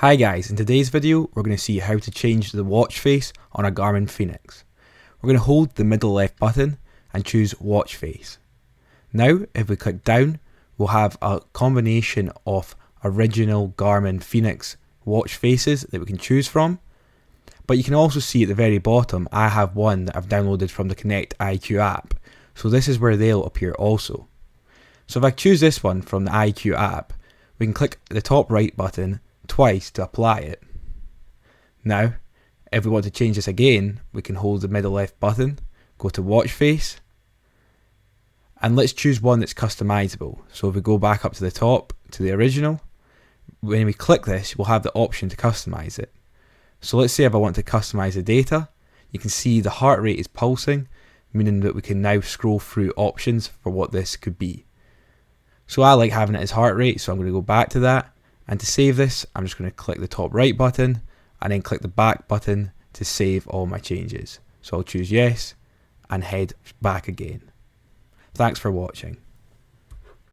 Hi guys, in today's video we're going to see how to change the watch face on a Garmin Fenix. We're going to hold the middle left button and choose watch face. Now if we click down we'll have a combination of original Garmin Fenix watch faces that we can choose from, but you can also see at the very bottom I have one that I've downloaded from the Connect IQ app, so this is where they'll appear also. So if I choose this one from the IQ app, we can click the top right button twice to apply it. Now if we want to change this again, we can hold the middle left button, go to watch face, and let's choose one that's customizable. So if we go back up to the top to the original, when we click this we'll have the option to customize it. So let's say if I want to customize the data, you can see the heart rate is pulsing, meaning that we can now scroll through options for what this could be. So I like having it as heart rate, so I'm going to go back to that. And to save this, I'm just going to click the top right button and then click the back button to save all my changes. So I'll choose yes and head back again. Thanks for watching.